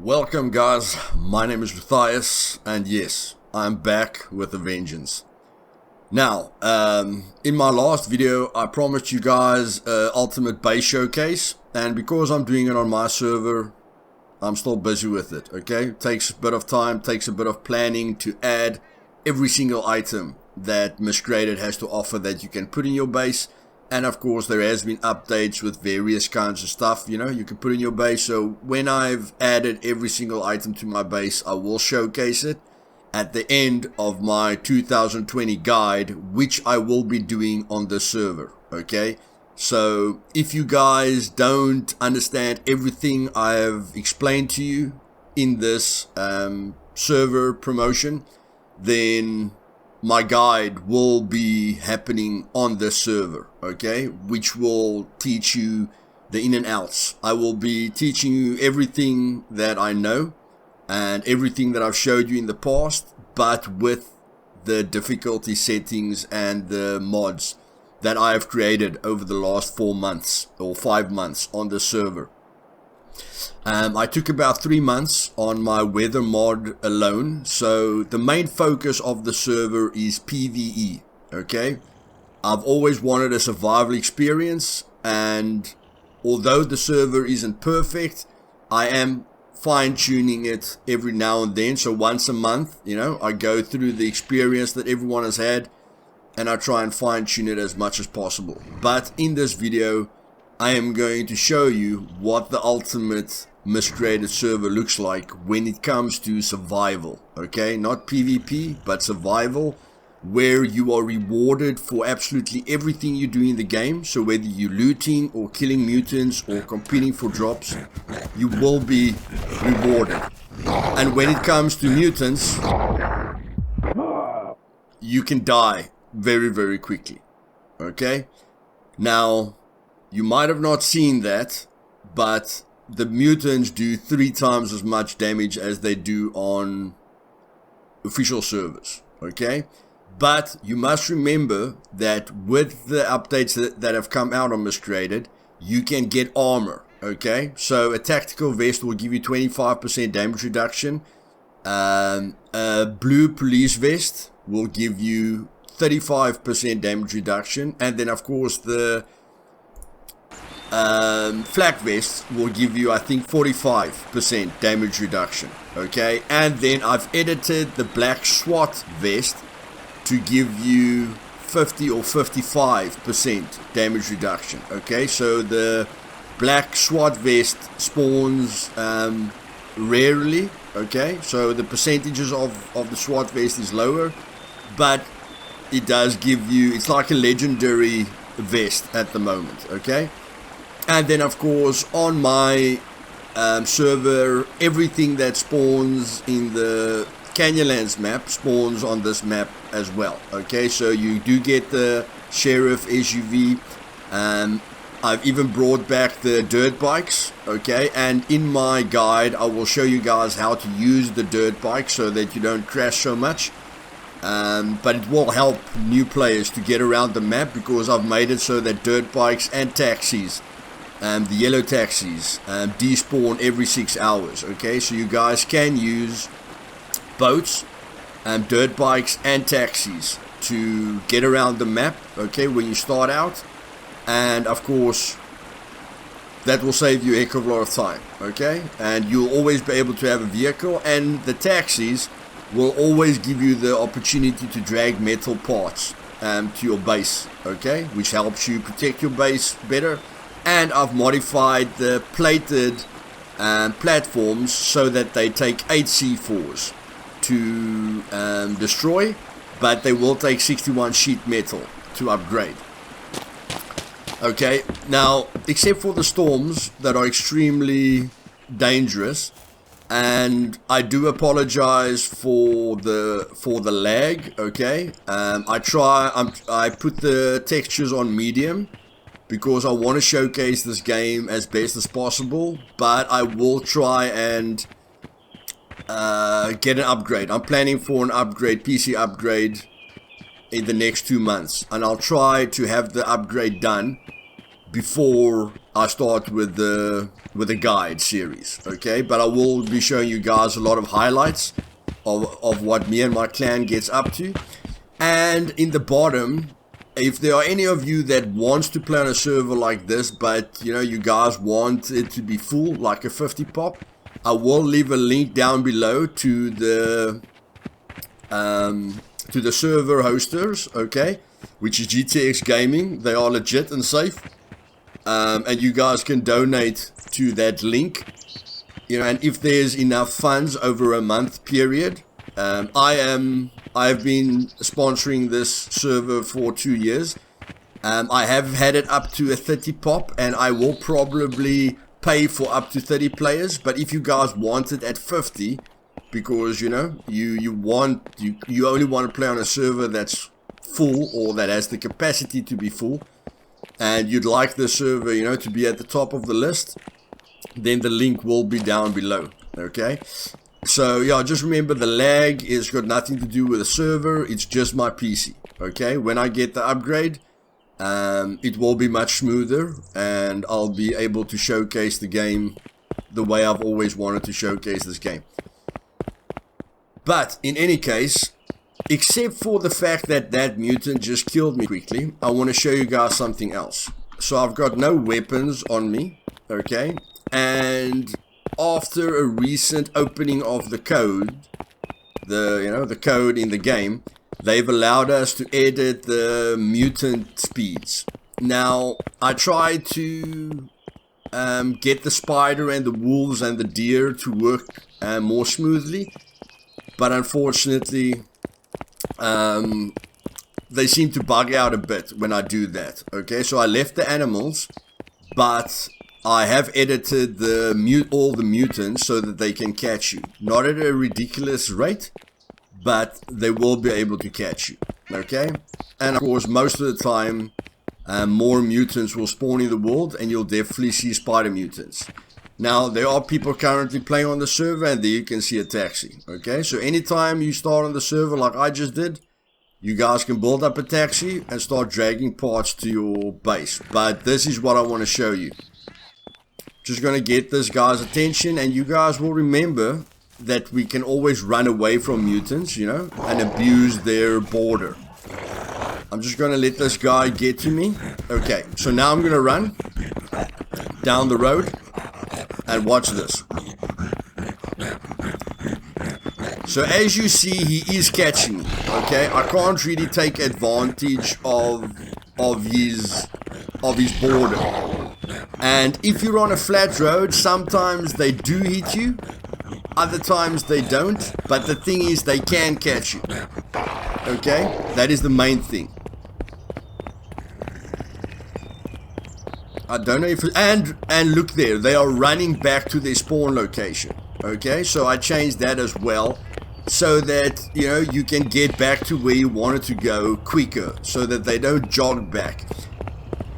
Welcome guys, my name is Luthais, and yes, I'm back with a vengeance. Now, in my last video, I promised you guys ultimate base showcase, and because I'm doing it on my server, I'm still busy with it, okay? Takes a bit of time, takes a bit of planning to add every single item that Miscreated has to offer that you can put in your base. And of course there has been updates with various kinds of stuff, you know, you can put in your base. So when I've added every single item to my base, I will showcase it at the end of my 2020 guide, which I will be doing on the server, okay? So if you guys don't understand everything I've explained to you in this server promotion, then my guide will be happening on the server, okay, which will teach you the in and outs. I will be teaching you everything that I know and everything that I've showed you in the past, but with the difficulty settings and the mods that I have created over the last 4 months or 5 months on the server. I took about 3 months on my weather mod alone, so the main focus of the server is PvE, okay? I've always wanted a survival experience, and although the server isn't perfect, I am fine-tuning it every now and then. So once a month, you know, I go through the experience that everyone has had, and I try and fine-tune it as much as possible. But in this video, I am going to show you what the ultimate Miscreated server looks like when it comes to survival, okay? Not PvP, but survival, where you are rewarded for absolutely everything you do in the game. So whether you're looting or killing mutants or competing for drops, you will be rewarded. And when it comes to mutants, you can die very, very quickly, okay? Now, you might have not seen that, but the mutants do 3 times as much damage as they do on official servers, okay? But you must remember that with the updates that have come out on Miscreated, you can get armor, okay? So a tactical vest will give you 25% damage reduction. A blue police vest will give you 35% damage reduction. And then of course the flak vest will give you, I think, 45% damage reduction, okay? And then I've edited the black SWAT vest to give you 50 or 55% damage reduction, okay? So the black SWAT vest spawns rarely, okay? So the percentages of the SWAT vest is lower, but it does give you, it's like a legendary vest at the moment, okay? And then of course on my server, everything that spawns in the Canyonlands map spawns on this map as well, okay? So you do get the sheriff SUV. I've even brought back the dirt bikes, okay? And in my guide I will show you guys how to use the dirt bike so that you don't crash so much. But it will help new players to get around the map, because I've made it so that dirt bikes and taxis, the yellow taxis, despawn every 6 hours, okay? So you guys can use boats, dirt bikes and taxis to get around the map, okay, when you start out. And of course that will save you a heck of a lot of time, okay? And you'll always be able to have a vehicle, and the taxis will always give you the opportunity to drag metal parts to your base, okay, which helps you protect your base better. And I've modified the plated platforms so that they take 8 C4s to destroy, but they will take 61 sheet metal to upgrade. Okay, now except for the storms that are extremely dangerous, and I do apologize for the lag, okay? I put the textures on medium because I want to showcase this game as best as possible, but I will try and get an upgrade. I'm planning for an upgrade, PC upgrade, in the next 2 months, and I'll try to have the upgrade done before I start with the guide series, okay? But I will be showing you guys a lot of highlights of what me and my clan gets up to. And in the bottom, if there are any of you that wants to play on a server like this, but you know, you guys want it to be full, like a 50 pop, I will leave a link down below to the server hosters, okay, which is GTX Gaming. They are legit and safe, and you guys can donate to that link, you know. And if there's enough funds over a month period, I've been sponsoring this server for 2 years. I have had it up to a 30 pop, and I will probably pay for up to 30 players. But if you guys want it at 50, because you know you only want to play on a server that's full, or that has the capacity to be full, and you'd like the server, you know, to be at the top of the list, then the link will be down below, okay? So yeah, just remember, the lag is got nothing to do with the server, it's just my PC, okay? When I get the upgrade, it will be much smoother, and I'll be able to showcase the game the way I've always wanted to showcase this game. But in any case, except for the fact that that mutant just killed me quickly, I want to show you guys something else. So I've got no weapons on me, okay? And after a recent opening of the code, the code in the game, they've allowed us to edit the mutant speeds. Now, I tried to get the spider and the wolves and the deer to work more smoothly, but unfortunately, they seem to bug out a bit when I do that, okay? So I left the animals, but I have edited all the mutants so that they can catch you. Not at a ridiculous rate, but they will be able to catch you, okay? And of course, most of the time, more mutants will spawn in the world, and you'll definitely see spider mutants. Now, there are people currently playing on the server, and there you can see a taxi, okay? So anytime you start on the server like I just did, you guys can build up a taxi and start dragging parts to your base. But this is what I want to show you. Just going to get this guy's attention, and you guys will remember that we can always run away from mutants, you know, and abuse their border. I'm just going to let this guy get to me. Okay, so now I'm going to run down the road. And watch this. So as you see, he is catching me, okay? I can't really take advantage of his border. And if you're on a flat road, sometimes they do hit you, other times they don't. But the thing is, they can catch you, okay? That is the main thing. I don't know if and look there, they are running back to their spawn location, okay? So I changed that as well, so that, you know, you can get back to where you wanted to go quicker, so that they don't jog back.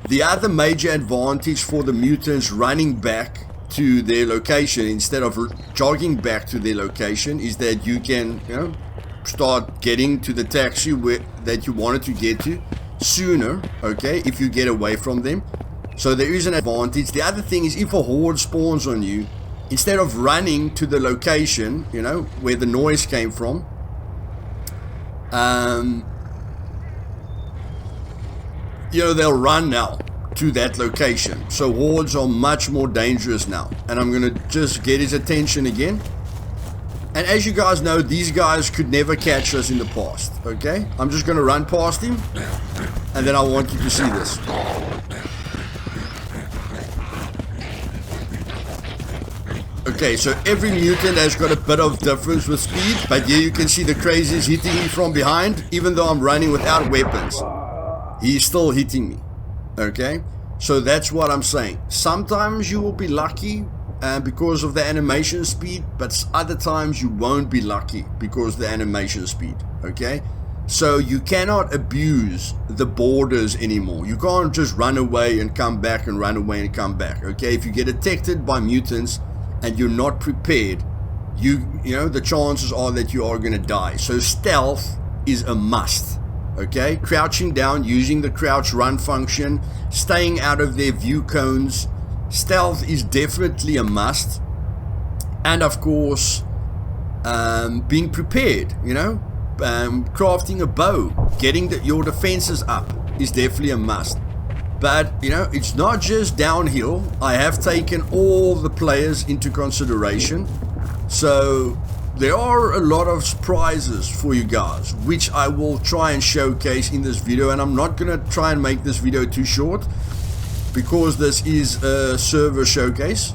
The other major advantage for the mutants running back to their location instead of jogging back to their location is that you can, you know, start getting to the taxi that you wanted to get to sooner, okay, if you get away from them. So there is an advantage. The other thing is, if a horde spawns on you, instead of running to the location, you know, where the noise came from, you know, they'll run now to that location. So hordes are much more dangerous now. And I'm going to just get his attention again. And as you guys know, these guys could never catch us in the past, okay? I'm just going to run past him, and then I want you to see this. Okay, so every mutant has got a bit of difference with speed, but here you can see the crazies hitting me from behind. Even though I'm running without weapons, he's still hitting me, okay? So that's what I'm saying. Sometimes you will be lucky because of the animation speed, but other times you won't be lucky because of the animation speed, okay? So you cannot abuse the borders anymore. You can't just run away and come back and run away and come back, okay? If you get detected by mutants and you're not prepared, you know, the chances are that you are going to die. So stealth is a must, okay? Crouching down, using the crouch run function, staying out of their view cones, stealth is definitely a must. And of course, being prepared, you know, crafting a bow, getting your defenses up is definitely a must. But, you know, it's not just downhill. I have taken all the players into consideration. So there are a lot of surprises for you guys, which I will try and showcase in this video. And I'm not going to try and make this video too short, because this is a server showcase.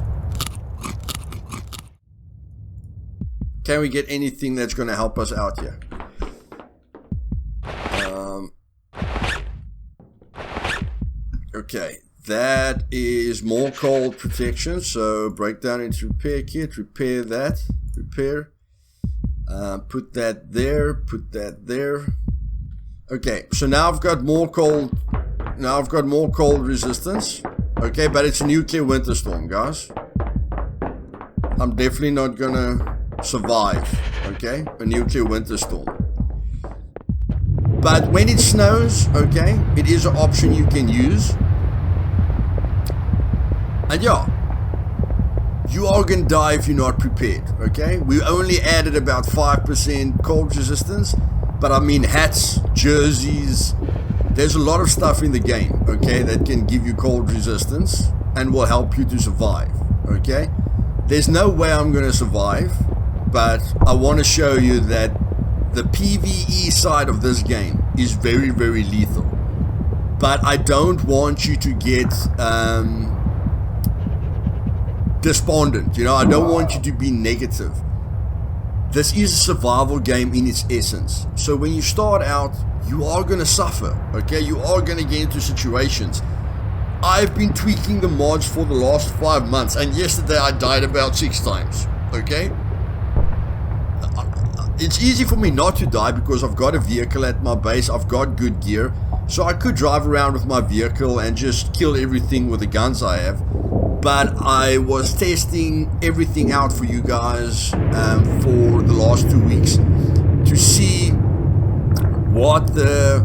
Can we get anything that's going to help us out here? Okay, that is more cold protection. So break down into repair kit, repair that, repair. Put that there, put that there. Okay, so now I've got more cold. Now I've got more cold resistance. Okay, but it's a nuclear winter storm, guys. I'm definitely not gonna survive. Okay, a nuclear winter storm. But when it snows, okay, it is an option you can use. And yeah, you are gonna die if you're not prepared. Okay, we only added about 5% cold resistance, but I mean hats, jerseys. There's a lot of stuff in the game, okay, that can give you cold resistance and will help you to survive, okay? There's no way I'm going to survive, but I want to show you that the PvE side of this game is very, very lethal. But I don't want you to get despondent, you know, I don't want you to be negative. This is a survival game in its essence. So when you start out, you are going to suffer, okay? You are going to get into situations. I've been tweaking the mods for the last 5 months, and yesterday I died about 6 times, okay? It's easy for me not to die because I've got a vehicle at my base, I've got good gear, so I could drive around with my vehicle and just kill everything with the guns I have. But I was testing everything out for you guys for the last 2 weeks to see what the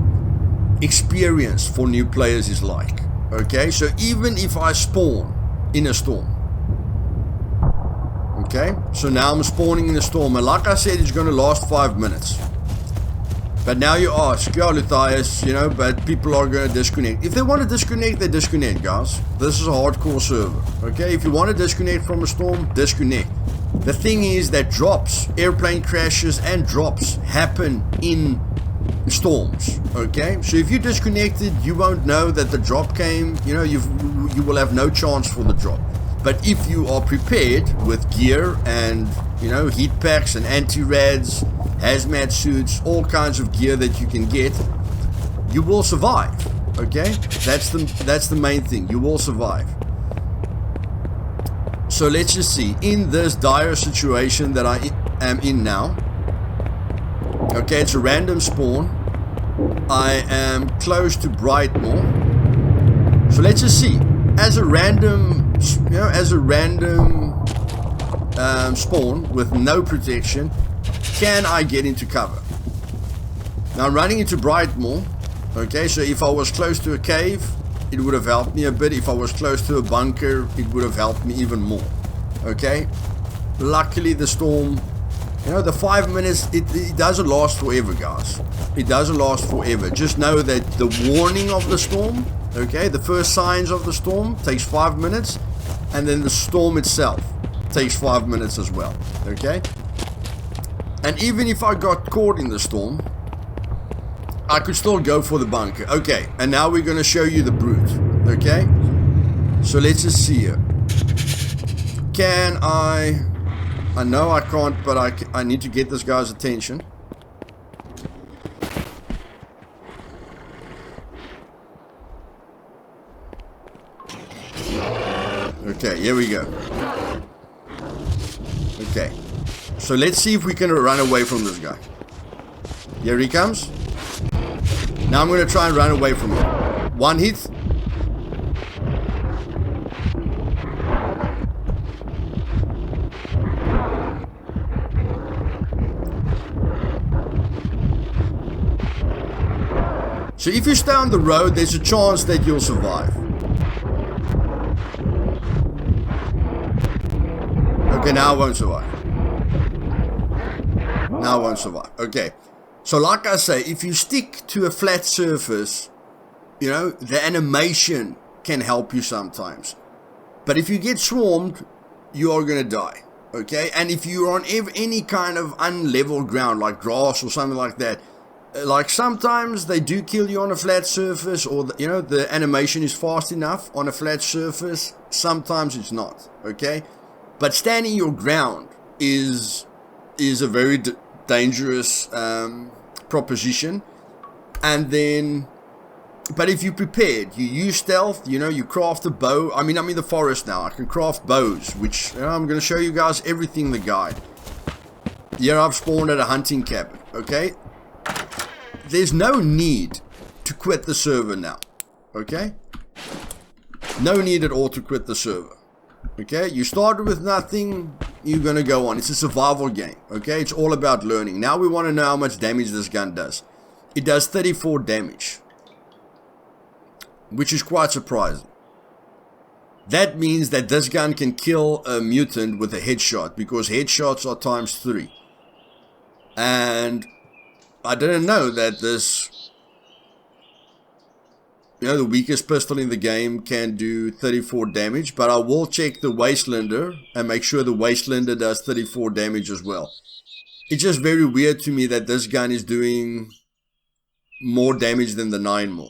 experience for new players is like. Okay, so even if I spawn in a storm, okay, so now I'm spawning in a storm, and like I said, it's going to last 5 minutes. But now you ask, yeah, Luthais, you know, but people are going to disconnect. If they want to disconnect, they disconnect, guys. This is a hardcore server, okay? If you want to disconnect from a storm, disconnect. The thing is that drops, airplane crashes and drops happen in storms, okay? So if you're disconnected, you won't know that the drop came, you know, you will have no chance for the drop. But if you are prepared with gear and, you know, heat packs and anti-rads, hazmat suits, all kinds of gear that you can get, you will survive, okay? That's the main thing. You will survive. So let's just see. In this dire situation that I am in now, okay, it's a random spawn. I am close to Brightmoor. So let's just see. As a random, you know, spawn with no protection, can I get into cover? Now I'm running into Brightmoor. Okay, so if I was close to a cave, it would have helped me a bit. If I was close to a bunker, it would have helped me even more. Okay, luckily the storm, you know, the 5 minutes, it doesn't last forever, guys. It doesn't last forever. Just know that the warning of the storm, okay, the first signs of the storm takes 5 minutes, and then the storm itself takes 5 minutes as well, okay? And even if I got caught in the storm, I could still go for the bunker. Okay, and now we're going to show you the brute, okay? So let's just see here. Can I know I can't, but I need to get this guy's attention. Okay, here we go. Okay, so let's see if we can run away from this guy. Here he comes. Now I'm going to try and run away from him. One hit. So if you stay on the road, there's a chance that you'll survive. Okay, now I won't survive. Now I won't survive. Okay. So like I say, if you stick to a flat surface, you know, the animation can help you sometimes. But if you get swarmed, you are going to die. Okay? And if you're on any kind of unlevel ground, like grass or something like that, like sometimes they do kill you on a flat surface, or you know, the animation is fast enough on a flat surface. Sometimes it's not. Okay? But standing your ground is a very dangerous proposition. And then, but if you're prepared, you use stealth, you know, you craft a bow. I mean, I'm in the forest now. I can craft bows, which, you know, I'm going to show you guys everything in the guide. Here I've spawned at a hunting cabin, okay? There's no need to quit the server now, okay? No need at all to quit the server, okay? You started with nothing, you're going to go on. It's a survival game, okay? It's all about learning. Now we want to know how much damage this gun does. It does 34 damage, which is quite surprising. That means that this gun can kill a mutant with a headshot, because headshots are ×3. And I didn't know that this, you know, the weakest pistol in the game can do 34 damage, but I will check the Wastelander and make sure the Wastelander does 34 damage as well. It's just very weird to me that this gun is doing more damage than the 9mm.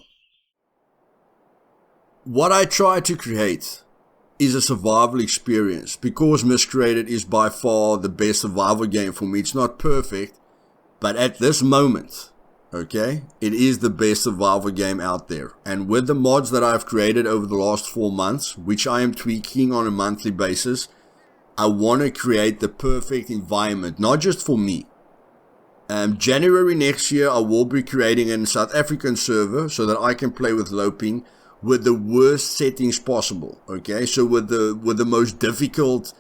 What I try to create is a survival experience, because Miscreated is by far the best survival game for me. It's not perfect, but at this moment, okay, it is the best survival game out there. And with the mods that I've created over the last 4 months, which I am tweaking on a monthly basis, I want to create the perfect environment, not just for me. January next year, I will be creating a South African server so that I can play with low ping with the worst settings possible, okay? So with the most difficult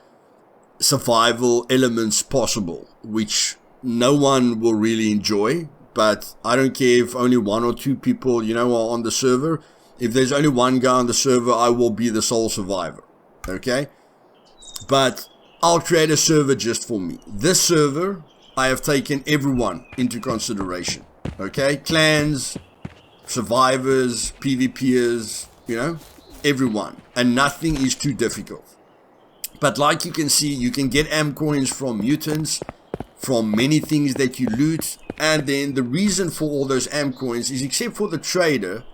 survival elements possible, which no one will really enjoy, but I don't care if only 1 or 2 people, you know, are on the server. If there's only 1 guy on the server, I will be the sole survivor, okay? But I'll create a server just for me. This server, I have taken everyone into consideration, okay? Clans, survivors, PvPers, you know, everyone. And nothing is too difficult. But like you can see, you can get am coins from mutants, from many things that you loot. And then the reason for all those am coins is, except for the trader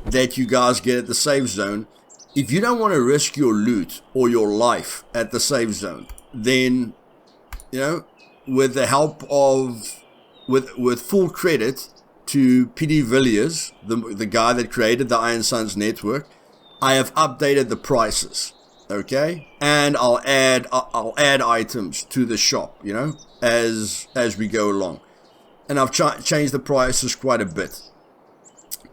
that you guys get at the safe zone, if you don't want to risk your loot or your life at the safe zone, then, you know, with the help of, with full credit to PD Villiers, the guy that created the Iron Suns network, I have updated the prices, okay? And I'll add items to the shop, you know, as we go along. And I've changed the prices quite a bit.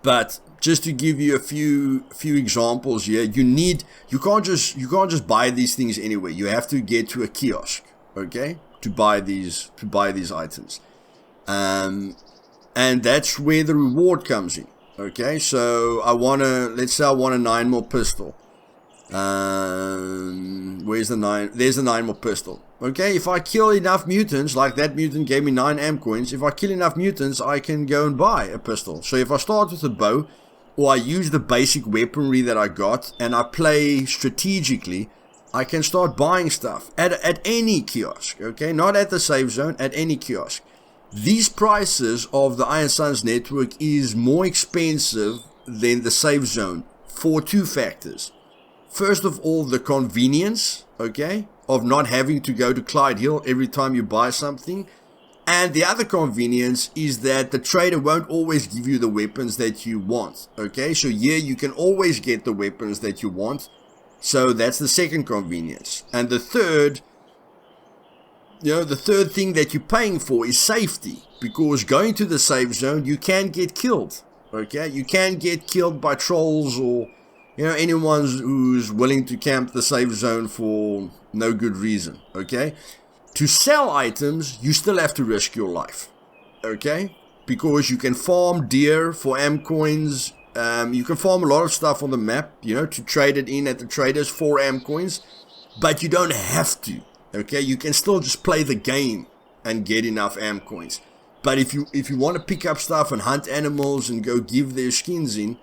But just to give you a few examples here, you can't just buy these things anywhere. You have to get to a kiosk, okay, to buy these items. And that's where the reward comes in. Okay, so let's say I want a 9mm pistol. Where's the 9? There's the 9mm pistol. Okay, if I kill enough mutants, like that mutant gave me 9 am coins, if I kill enough mutants, I can go and buy a pistol. So if I start with a bow, or I use the basic weaponry that I got, and I play strategically, I can start buying stuff at any kiosk. Okay, not at the safe zone, at any kiosk. These prices of the Iron Suns network is more expensive than the safe zone for 2 factors. First of all, the convenience, okay, of not having to go to Clyde Hill every time you buy something. And the other convenience is that the trader won't always give you the weapons that you want, okay? So here you can always get the weapons that you want. So that's the second convenience. And the third, the third thing that you're paying for is safety, because going to the safe zone, you can get killed, okay? You can get killed by trolls or, anyone who's willing to camp the safe zone for no good reason, okay? To sell items, you still have to risk your life, okay? Because you can farm deer for am coins. You can farm a lot of stuff on the map, to trade it in at the traders for am coins, but you don't have to. Okay, you can still just play the game and get enough am coins. But if you want to pick up stuff and hunt animals and go give their skins in,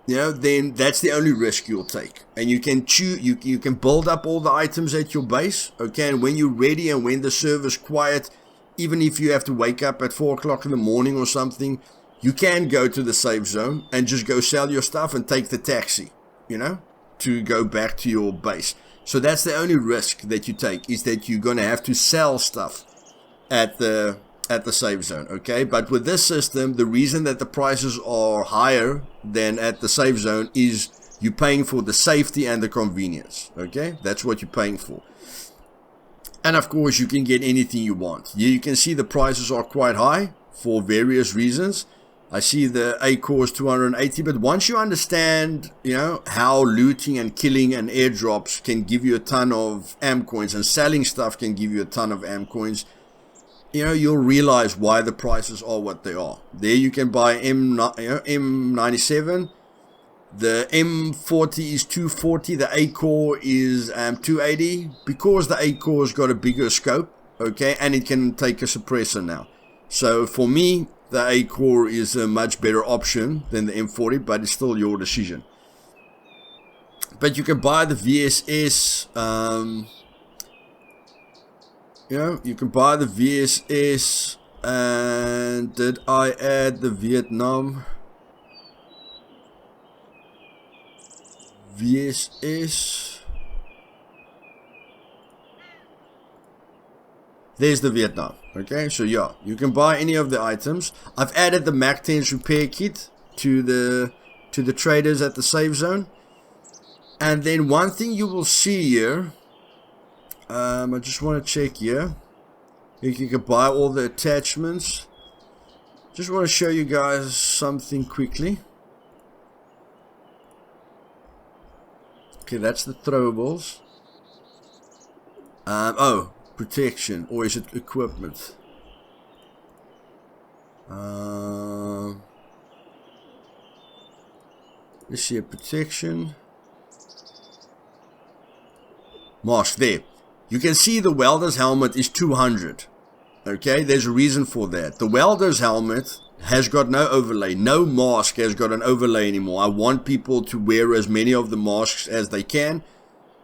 you know, then that's the only risk you'll take. And you can you can build up all the items at your base, okay, and when you're ready and when the server's quiet, even if you have to wake up at 4 o'clock in the morning or something, you can go to the safe zone and just go sell your stuff and take the taxi, you know, to go back to your base. So that's the only risk that you take, is that you're going to have to sell stuff at the safe zone, okay? But with this system, the reason that the prices are higher than at the safe zone is you're paying for the safety and the convenience, okay? That's what you're paying for. And of course, you can get anything you want. You can see the prices are quite high for various reasons. I see the A core is 280, but once you understand, you know, how looting and killing and airdrops can give you a ton of am coins, and selling stuff can give you a ton of am coins, you know, you'll realize why the prices are what they are. There you can buy M97. The M40 is 240. The A core is 280, because the A core has got a bigger scope, okay, and it can take a suppressor now. So for me, the A core is a much better option than the M40, but it's still your decision. But you can buy the VSS. You know, you can buy the VSS, and did I add the Vietnam? VSS. There's the Vietnam. Okay, so yeah, you can buy any of the items. I've added the Mac 10's repair kit to the traders at the safe zone. And then one thing you will see here, I just want to check here. You can buy all the attachments. Just want to show you guys something quickly. Okay, that's the throwables. Oh, protection, or is it equipment? Let's see, a protection. Mask, there. You can see the welder's helmet is 200. Okay, there's a reason for that. The welder's helmet has got no overlay. No mask has got an overlay anymore. I want people to wear as many of the masks as they can,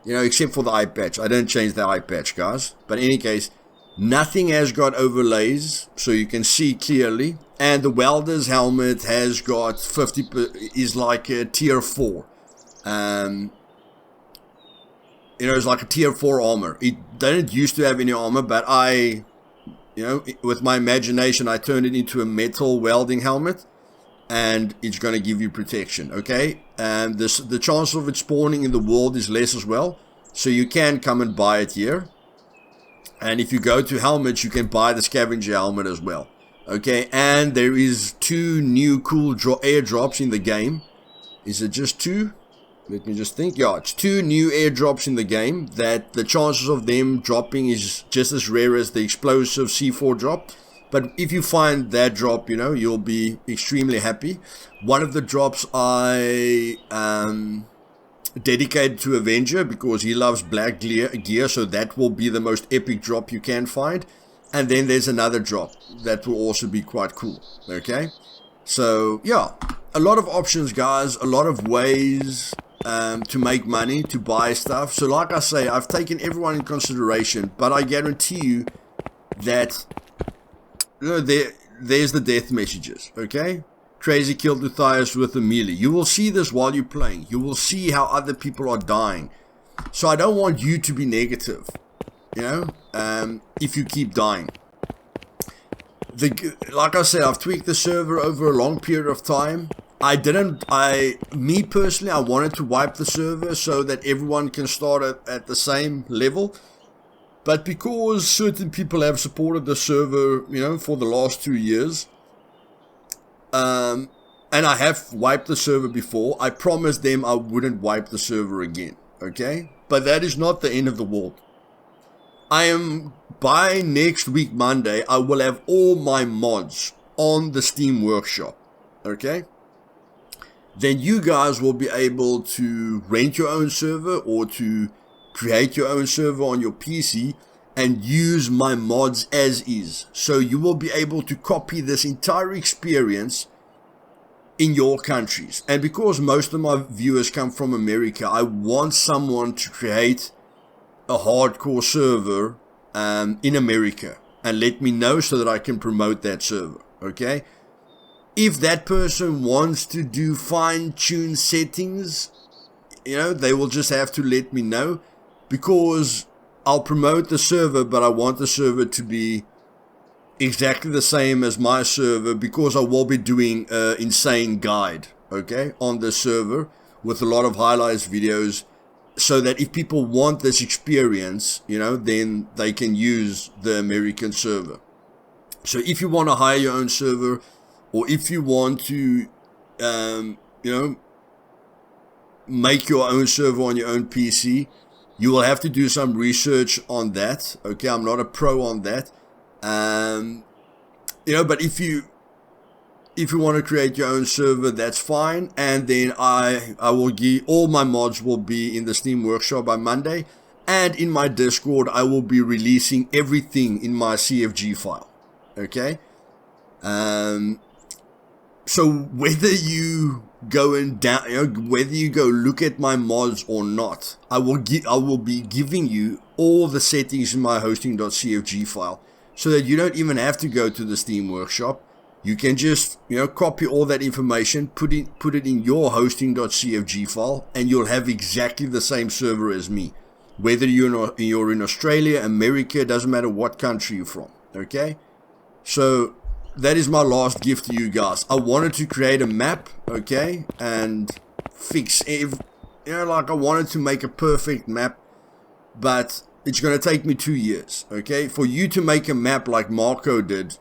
you know, except for the eye patch. I don't change the eye patch, guys. But in any case, nothing has got overlays, so you can see clearly. And the welder's helmet has got 50, is like a tier 4. You know, it's like a tier 4 armor. It didn't used to have any armor, but I, you know, with my imagination, I turned it into a metal welding helmet, and it's going to give you protection, okay? And the chance of it spawning in the world is less as well, so you can come and buy it here. And if you go to helmets, you can buy the scavenger helmet as well, okay? And there is 2 new cool airdrops in the game. Is it just 2? Let me just think. Yeah, it's 2 new airdrops in the game that the chances of them dropping is just as rare as the explosive C4 drop. But if you find that drop, you know, you'll be extremely happy. One of the drops I dedicated to Avenger, because he loves black gear, so that will be the most epic drop you can find. And then there's another drop that will also be quite cool, okay? So, yeah, a lot of options, guys, a lot of ways to make money, to buy stuff. So like I say, I've taken everyone in consideration, but I guarantee you that, you know, there's the death messages, okay? Crazy killed Luthais with a melee. You will see this while you're playing. You will see how other people are dying. So I don't want you to be negative, you know, if you keep dying. Like I said, I've tweaked the server over a long period of time. Me personally, I wanted to wipe the server so that everyone can start at the same level. But because certain people have supported the server, you know, for the last 2 years, and I have wiped the server before, I promised them I wouldn't wipe the server again, okay? But that is not the end of the world. By next week, Monday, I will have all my mods on the Steam Workshop, okay? Then you guys will be able to rent your own server or to create your own server on your PC and use my mods as is. So you will be able to copy this entire experience in your countries. And because most of my viewers come from America, I want someone to create a hardcore server in America and let me know so that I can promote that server. Okay, if that person wants to do fine-tune settings, you know, they will just have to let me know, because I'll promote the server, but I want the server to be exactly the same as my server, because I will be doing an insane guide, okay, on the server with a lot of highlights videos, so that if people want this experience, you know, then they can use the American server. So if you want to hire your own server, or if you want to, you know, make your own server on your own PC, you will have to do some research on that. Okay, I'm not a pro on that. You know, but if you want to create your own server, that's fine. And then I will give, all my mods will be in the Steam Workshop by Monday, and in my Discord I will be releasing everything in my CFG file. Okay, so whether you go and down, you know, whether you go look at my mods or not, I will be giving you all the settings in my hosting.cfg file, so that you don't even have to go to the Steam Workshop. You can just, you know, copy all that information, put it in your hosting.cfg file, and you'll have exactly the same server as me. Whether you're in Australia, America, doesn't matter what country you're from. Okay. So that is my last gift to you guys. I wanted to create a map, okay, and fix you know, like I wanted to make a perfect map, but it's going to take me 2 years, okay? For you to make a map like Marco did,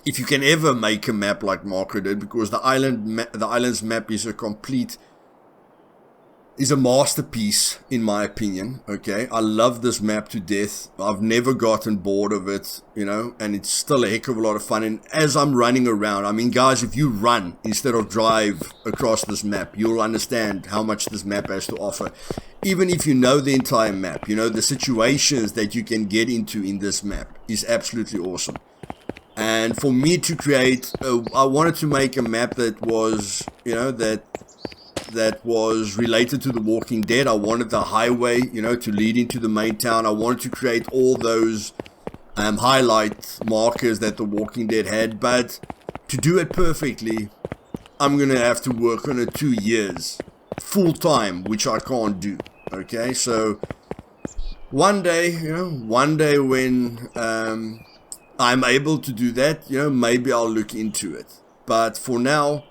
if you can ever make a map like Marco did, because the island's map is a masterpiece, in my opinion, okay? I love this map to death. I've never gotten bored of it, you know, and it's still a heck of a lot of fun. And as I'm running around, I mean, guys, if you run instead of drive across this map, you'll understand how much this map has to offer. Even if you know the entire map, you know, the situations that you can get into in this map is absolutely awesome. And for me to create, I wanted to make a map that was, you know, that was related to The Walking Dead. I wanted the highway, you know, to lead into the main town. I wanted to create all those highlight markers that The Walking Dead had, but to do it perfectly, I'm gonna have to work on it 2 years full time, which I can't do. Okay, so one day, you know, when I'm able to do that, you know, maybe I'll look into it. But for now,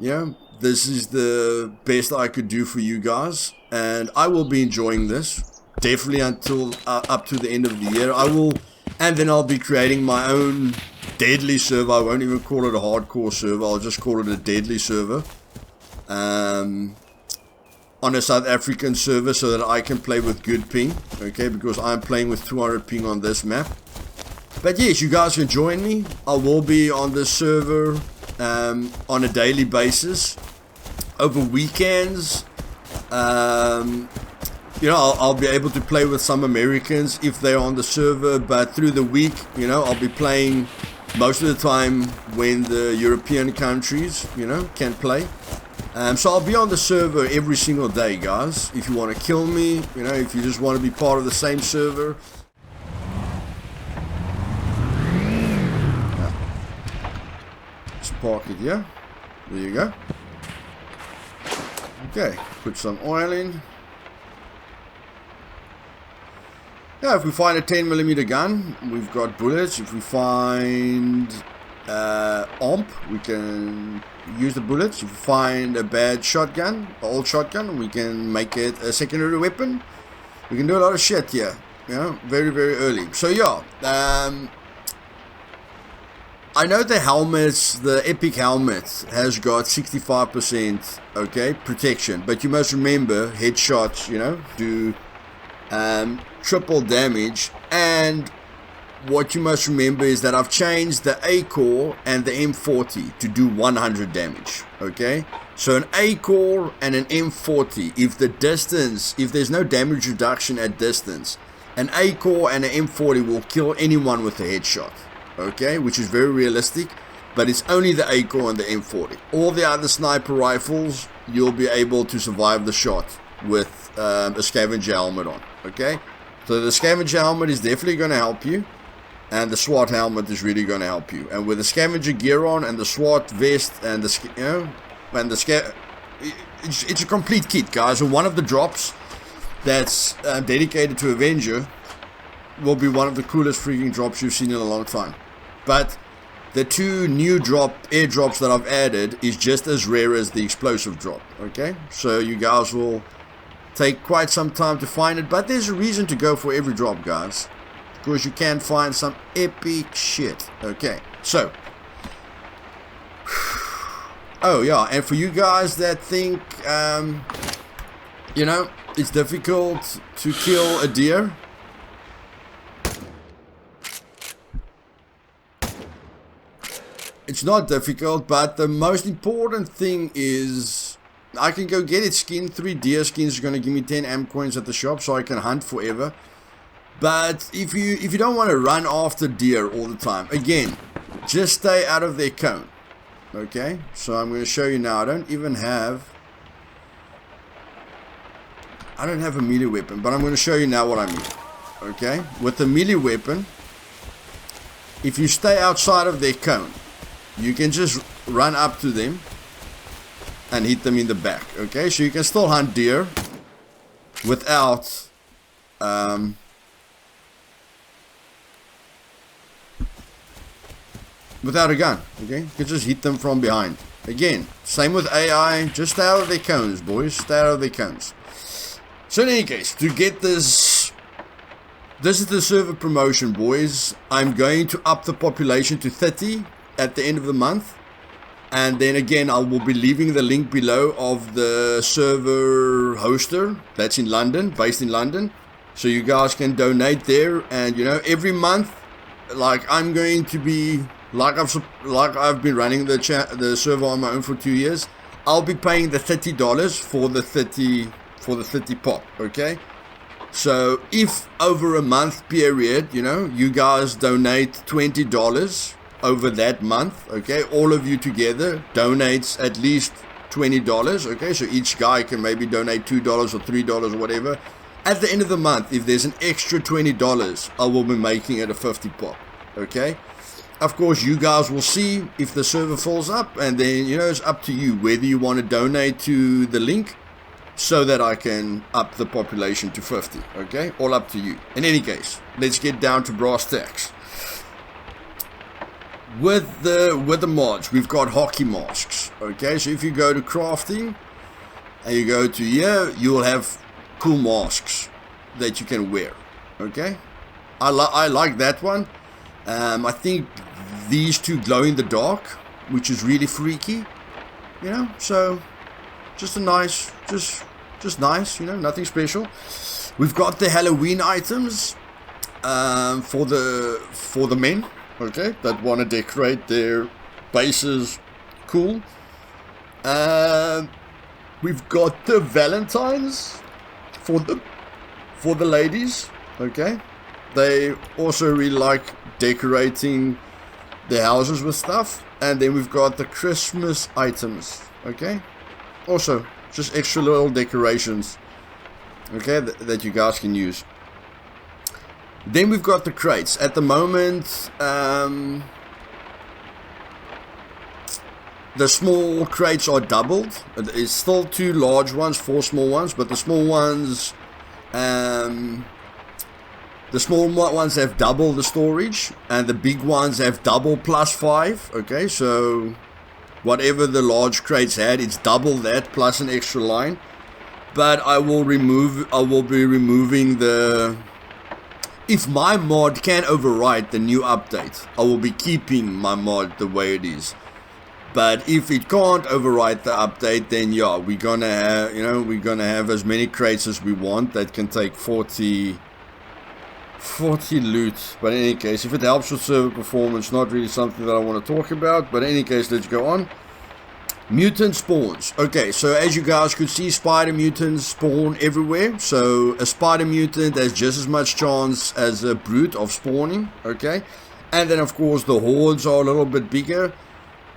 you know, this is the best I could do for you guys, and I will be enjoying this definitely until up to the end of the year. And then I'll be creating my own deadly server. I won't even call it a hardcore server. I'll just call it a deadly server, on a South African server, so that I can play with good ping. Okay, because I'm playing with 200 ping on this map. But yes, you guys can join me. I will be on this server on a daily basis. Over weekends, you know, I'll be able to play with some Americans if they're on the server, but through the week, you know, I'll be playing most of the time when the European countries, you know, can play. So I'll be on the server every single day, guys. If you want to kill me, you know, if you just want to be part of the same server. Let's park it here. There you go. Okay, put some oil in. Yeah, if we find a 10mm gun, we've got bullets. If we find AMP, we can use the bullets. If we find a bad shotgun, an old shotgun, we can make it a secondary weapon. We can do a lot of shit here, you know, very, very early. So yeah, I know the helmets, the Epic helmet has got 65%, okay, protection, but you must remember headshots, you know, do triple damage. And what you must remember is that I've changed the A core and the M40 to do 100 damage, okay? So an A core and an M40, if there's no damage reduction at distance, An A core and an M40 will kill anyone with a headshot, okay, which is very realistic, but it's only the A core and the M40. All the other sniper rifles, you'll be able to survive the shot with a scavenger helmet on, okay. So the scavenger helmet is definitely going to help you, and the SWAT helmet is really going to help you. And with the scavenger gear on and the SWAT vest and the it's a complete kit, guys. And one of the drops that's dedicated to Avenger will be one of the coolest freaking drops you've seen in a long time. But the two new airdrops that I've added is just as rare as the explosive drop, okay? So you guys will take quite some time to find it, but there's a reason to go for every drop, guys, because you can find some epic shit, okay? So, oh yeah, and for you guys that think, you know, it's difficult to kill a deer, it's not difficult, but the most important thing is I can go get it skinned. 3 deer skins are going to give me 10 amp coins at the shop, so I can hunt forever. But if you don't want to run after deer all the time, again, just stay out of their cone. Okay, so I'm going to show you now. I don't have a melee weapon, but I'm going to show you now what I mean. Okay, with the melee weapon, if you stay outside of their cone, you can just run up to them and hit them in the back. Okay, so you can still hunt deer without without a gun. Okay, you can just hit them from behind. Again, same with AI, just stay out of their cones, boys, stay out of their cones. So in any case, to get this is the server promotion, boys. I'm going to up the population to 30 at the end of the month. And then again, I will be leaving the link below of the server hoster that's in London, based in London. So you guys can donate there. And you know, every month, like I'm going to be, like I've been running the server on my own for 2 years. I'll be paying the $30 for the 30 pop, okay? So if over a month period, you know, you guys donate $20 over that month, okay, all of you together donates at least $20, okay, so each guy can maybe donate $2 or $3 or whatever. At the end of the month, if there's an extra $20, I will be making it a 50 pop, okay. Of course, you guys will see if the server fills up, and then, you know, it's up to you whether you want to donate to the link so that I can up the population to 50, okay, all up to you. In any case, let's get down to brass tacks. With the mods, we've got hockey masks, okay, so if you go to crafting and you go to here, you will have cool masks that you can wear, okay. I like that one. I think these two glow in the dark, which is really freaky, you know, so just a nice, just nice, you know, nothing special. We've got the Halloween items for the men, okay, that want to decorate their bases cool. We've got the Valentines for the ladies, okay. They also really like decorating their houses with stuff. And then we've got the Christmas items, okay, also just extra little decorations, okay, that you guys can use. Then we've got the crates. At the moment, the small crates are doubled. It's still 2 large ones, 4 small ones, but the small ones have double the storage, and the big ones have double plus 5. Okay, so whatever the large crates had, it's double that plus an extra line. But I will be removing the. If my mod can overwrite the new update, I will be keeping my mod the way it is. But if it can't overwrite the update, then yeah, we're gonna have as many crates as we want that can take 40 loot. But in any case, if it helps with server performance, not really something that I want to talk about, but in any case, let's go on. Mutant spawns. Okay, so as you guys could see, spider mutants spawn everywhere. So a spider mutant has just as much chance as a brute of spawning. Okay, and then of course the hordes are a little bit bigger.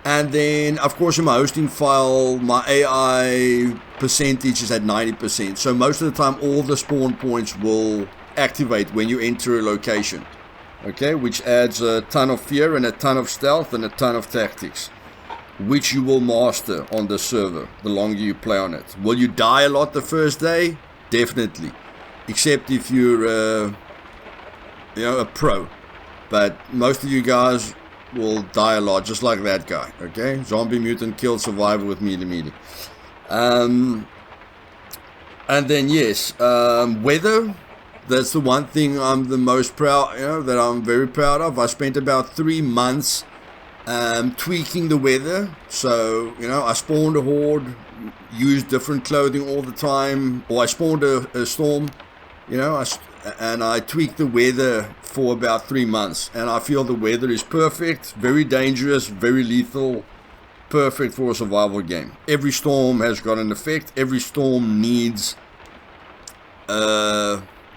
And then of course in my hosting file, my AI percentage is at 90%. So most of the time all the spawn points will activate when you enter a location. Okay, which adds a ton of fear and a ton of stealth and a ton of tactics, which you will master on the server the longer you play on it. Will you die a lot the first day? Definitely. Except if you're a pro. But most of you guys will die a lot, just like that guy. Okay? Zombie mutant killed survivor with melee. And then yes, weather. That's the one thing I'm the most proud, that I'm very proud of. I spent about 3 months tweaking the weather. So, I spawned a horde, used different clothing all the time, or I spawned a storm, and I tweaked the weather for about 3 months, and I feel the weather is perfect, very dangerous, very lethal, perfect for a survival game. Every storm has got an effect. Every storm needs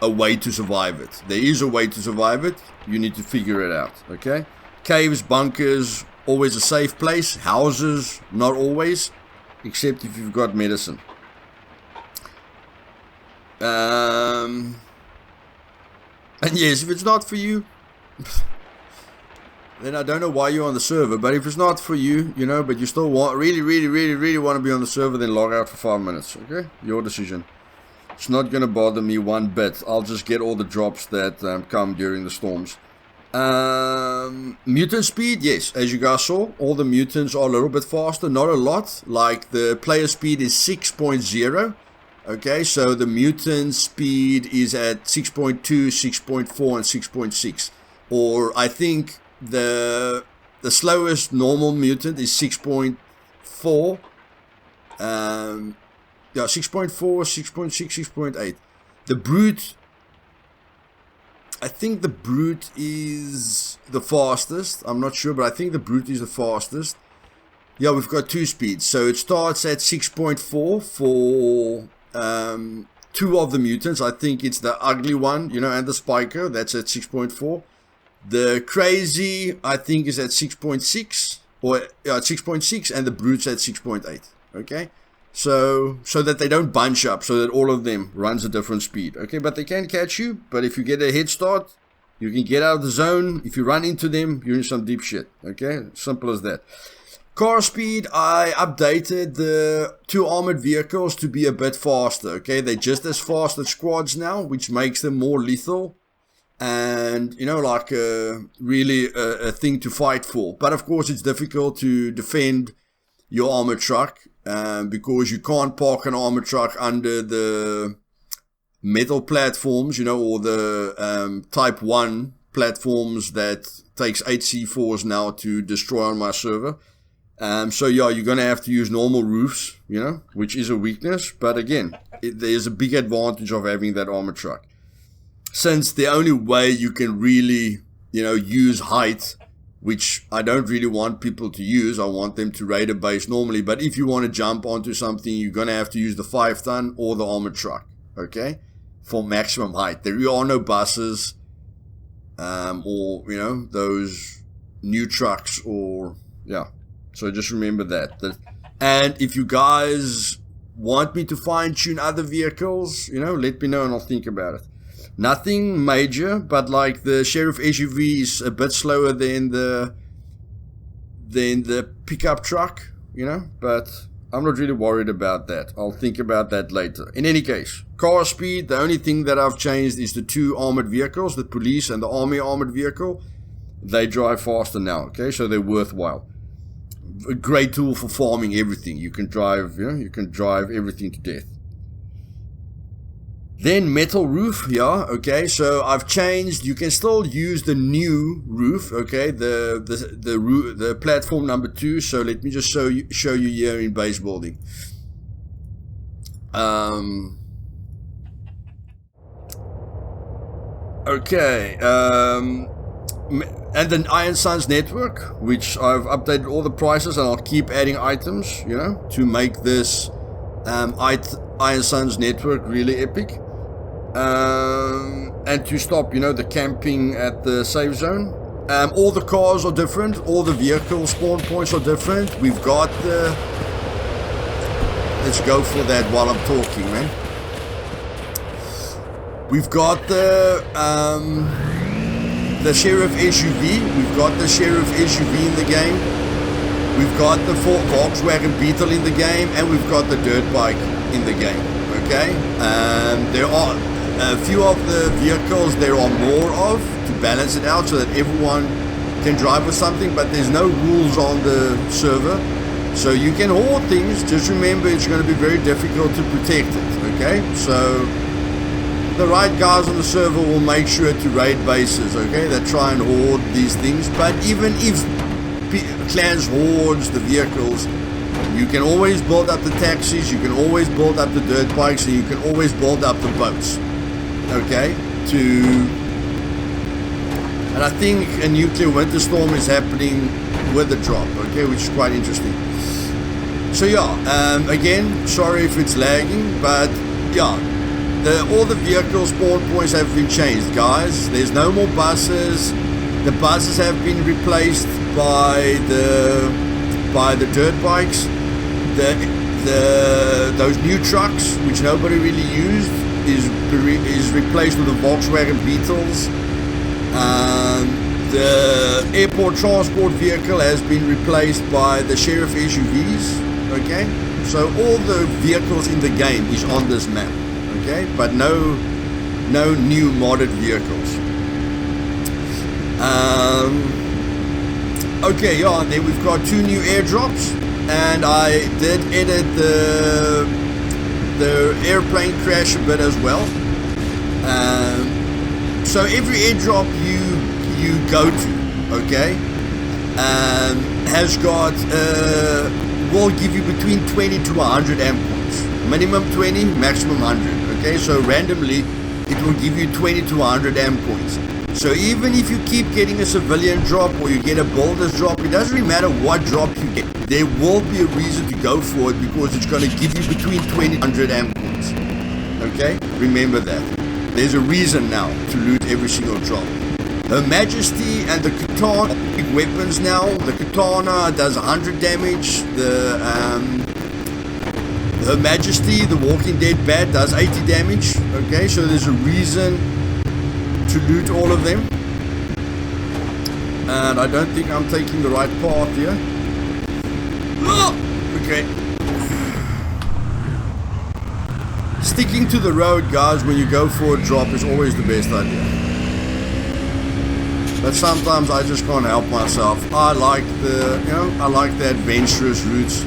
a way to survive it. There is a way to survive it. You need to figure it out, okay? Caves, bunkers, always a safe place. Houses, not always, except if you've got medicine. And yes, if it's not for you, then I don't know why you're on the server. But if it's not for you, but you still really want to be on the server, then log out for 5 minutes, okay? Your decision. It's not going to bother me one bit. I'll just get all the drops that come during the storms. Mutant speed, yes, as you guys saw, all the mutants are a little bit faster, not a lot. Like the player speed is 6.0. Okay, so the mutant speed is at 6.2, 6.4, and 6.6. Or I think the slowest normal mutant is 6.4. Yeah, 6.4, 6.6, 6.8. The brute, I think the brute is the fastest. I'm not sure, but I think the brute is the fastest. Yeah, we've got 2 speeds. So it starts at 6.4 for 2 of the mutants. I think it's the ugly one, and the spiker. That's at 6.4. The crazy, I think, is at 6.6. Or 6.6, and the brute's at 6.8. Okay? So that they don't bunch up, so that all of them runs a different speed. Okay, but they can catch you. But if you get a head start, you can get out of the zone. If you run into them, you're in some deep shit. Okay, simple as that. Car speed, I updated the 2 armored vehicles to be a bit faster. Okay, they're just as fast as squads now, which makes them more lethal. And, like really a thing to fight for. But of course, it's difficult to defend your armored truck. Because you can't park an armored truck under the metal platforms, or the type 1 platforms that takes 8 C4s now to destroy on my server. So yeah, you're going to have to use normal roofs, which is a weakness. But again, there's a big advantage of having that armored truck. Since the only way you can really, use height, which I don't really want people to use. I want them to raid a base normally. But if you want to jump onto something, you're going to have to use the 5-ton or the armored truck, okay, for maximum height. There are no buses or, those new trucks or, yeah. So just remember that. And if you guys want me to fine-tune other vehicles, let me know and I'll think about it. Nothing major, but like the Sheriff SUV is a bit slower than the pickup truck, but I'm not really worried about that. I'll think about that later. In any case, car speed, the only thing that I've changed is the 2 armored vehicles, the police and the army armored vehicle. They drive faster now, okay, so they're worthwhile. A great tool for farming everything. You can drive, everything to death. Then metal roof, yeah, okay, so I've changed. You can still use the new roof, okay, the platform number 2. So let me just show you here in base building. Okay, and the Iron Suns network, which I've updated all the prices, and I'll keep adding items, you know, to make this Iron Suns network really epic. And to stop, you know, the camping at the safe zone. All the cars are different. All the vehicle spawn points are different. We've got the... Let's go for that while I'm talking, man. We've got the Sheriff SUV. We've got the Sheriff SUV in the game. We've got the Volkswagen Beetle in the game. And we've got the dirt bike in the game. Okay? There are a few of the vehicles there are more of to balance it out so that everyone can drive with something, but there's no rules on the server. So you can hoard things, just remember it's going to be very difficult to protect it. Okay? So the right guys on the server will make sure to raid bases, okay, that try and hoard these things. But even if clans hoards the vehicles, you can always build up the taxis, you can always build up the dirt bikes, and you can always build up the boats, okay, and I think a nuclear winter storm is happening with the drop, okay, which is quite interesting. So yeah, again, sorry if it's lagging, but yeah, all the vehicle spawn points have been changed, guys. There's no more buses. The buses have been replaced by the dirt bikes. Those new trucks, which nobody really used, is replaced with the Volkswagen Beetles. The airport transport vehicle has been replaced by the Sheriff SUVs. Okay, so all the vehicles in the game is on this map. Okay, but no new modded vehicles. Okay, yeah, and then we've got 2 new airdrops, and I did edit the airplane crash a bit as well. So every airdrop you go to, okay, has got will give you between 20 to 100 amp points. Minimum 20, maximum 100. Okay, so randomly it will give you 20 to 100 amp points. So even if you keep getting a civilian drop or you get a builder's drop, it doesn't really matter what drop you get. There will be a reason to go for it because it's going to give you between 20 and 100 amp points. Okay, remember that. There's a reason now to loot every single drop. Her Majesty and the Katana are big weapons now. The Katana does 100 damage. Her Majesty, the Walking Dead Bat, does 80 damage. Okay, so there's a reason to loot all of them. And I don't think I'm taking the right path here. Okay. Sticking to the road, guys, when you go for a drop is always the best idea. But sometimes I just can't help myself. I like the adventurous routes.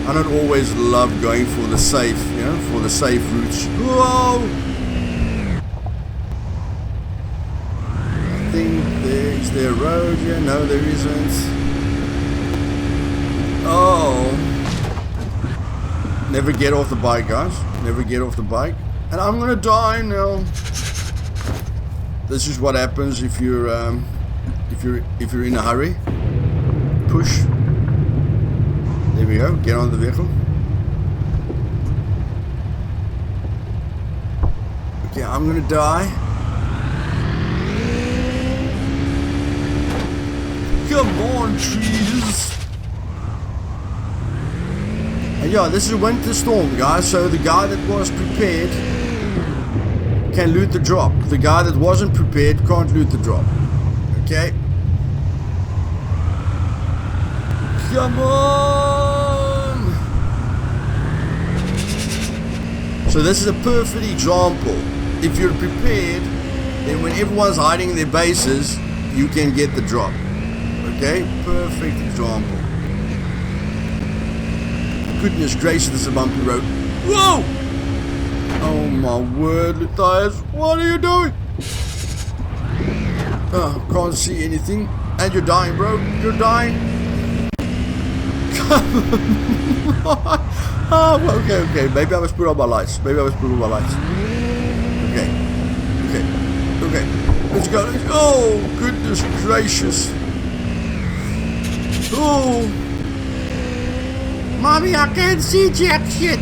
I don't always love going for the safe, for the safe routes. Whoa! I think is there a road here? No, there isn't. Oh. Never get off the bike, guys. Never get off the bike. And I'm gonna die now. This is what happens if you're in a hurry. Push. There we go. Get on the vehicle. Okay, I'm gonna die. Come on, trees. And yeah, this is a winter storm, guys. So the guy that was prepared can loot the drop. The guy that wasn't prepared can't loot the drop. Okay. Come on! So this is a perfect example. If you're prepared, then when everyone's hiding in their bases, you can get the drop. Okay? Perfect example. Goodness gracious, this is a bumpy road. Whoa! Oh my word, Luthais, what are you doing? Oh, can't see anything. And you're dying, bro. You're dying. Come on. Oh, okay. Maybe I must put on my lights. Okay. Okay. Let's go. Oh, goodness gracious. Oh, mommy, I can't see jack shit.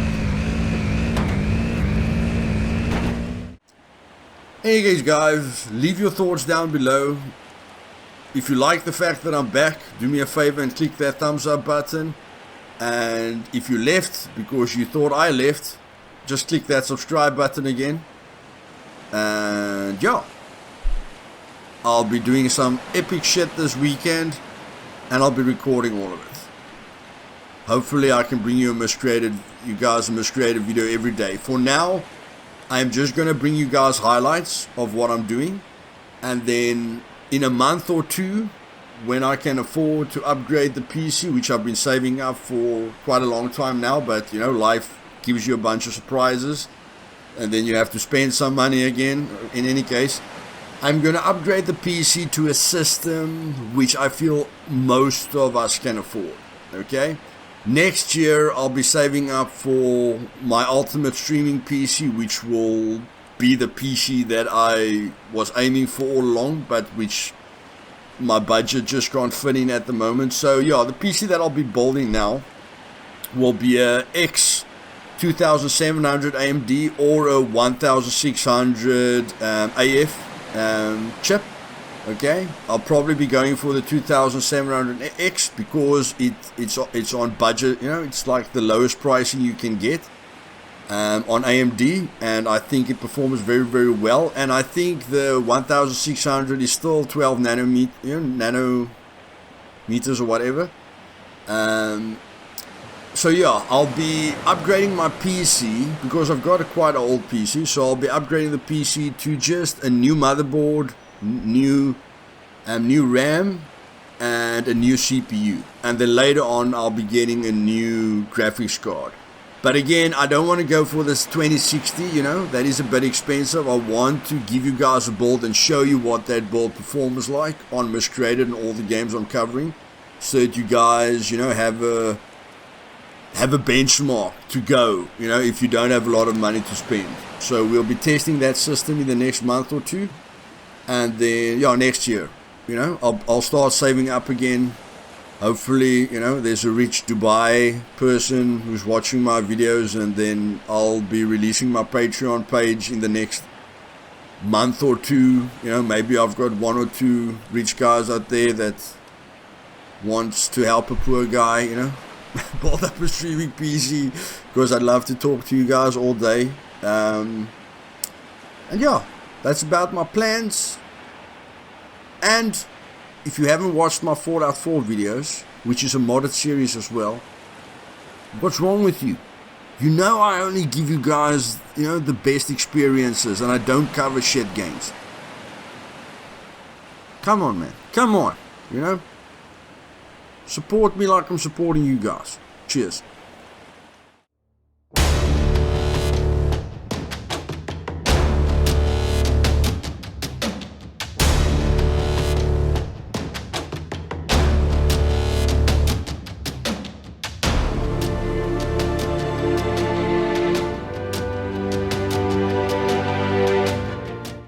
Anyways, guys, leave your thoughts down below. If you like the fact that I'm back, do me a favor and click that thumbs up button. And if you left because you thought I left, just click that subscribe button again. And yeah, I'll be doing some epic shit this weekend, and I'll be recording all of it. Hopefully I can bring you guys a Miscreated video every day. For now, I'm just going to bring you guys highlights of what I'm doing, and then in a month or two, when I can afford to upgrade the PC, which I've been saving up for quite a long time now, but you know, life gives you a bunch of surprises, and then you have to spend some money again. In any case, I'm going to upgrade the PC to a system which I feel most of us can afford. Okay, next year I'll be saving up for my ultimate streaming PC, which will be the PC that I was aiming for all along, but which my budget just can't fit in at the moment. So yeah, the PC that I'll be building now will be a X2700 AMD or a 1600 AF chip. Okay, I'll probably be going for the 2700X because it's on budget. You know, it's like the lowest pricing you can get on AMD, and I think it performs very, very well. And I think the 1600 is still 12 nanometers or whatever. So yeah, I'll be upgrading my PC because I've got a quite old PC. So I'll be upgrading the PC to just a new motherboard, new RAM, and a new CPU. And then later on, I'll be getting a new graphics card. But again, I don't want to go for this 2060, you know, that is a bit expensive. I want to give you guys a build and show you what that build performs like on Miscreated and all the games I'm covering, so that you guys, you know, have a benchmark to go, you know, if you don't have a lot of money to spend. So we'll be testing that system in the next month or two, and then, yeah, next year, you know, I'll start saving up again. Hopefully, you know, there's a rich Dubai person who's watching my videos, and then I'll be releasing my Patreon page in the next month or two. You know, maybe I've got one or two rich guys out there that wants to help a poor guy, you know, build up a streaming PC, because I'd love to talk to you guys all day. And yeah, that's about my plans. And if you haven't watched my Fallout 4 videos, which is a modded series as well, what's wrong with you? You know I only give you guys, you know, the best experiences, and I don't cover shit games. Come on, man. Come on. You know? Support me like I'm supporting you guys. Cheers.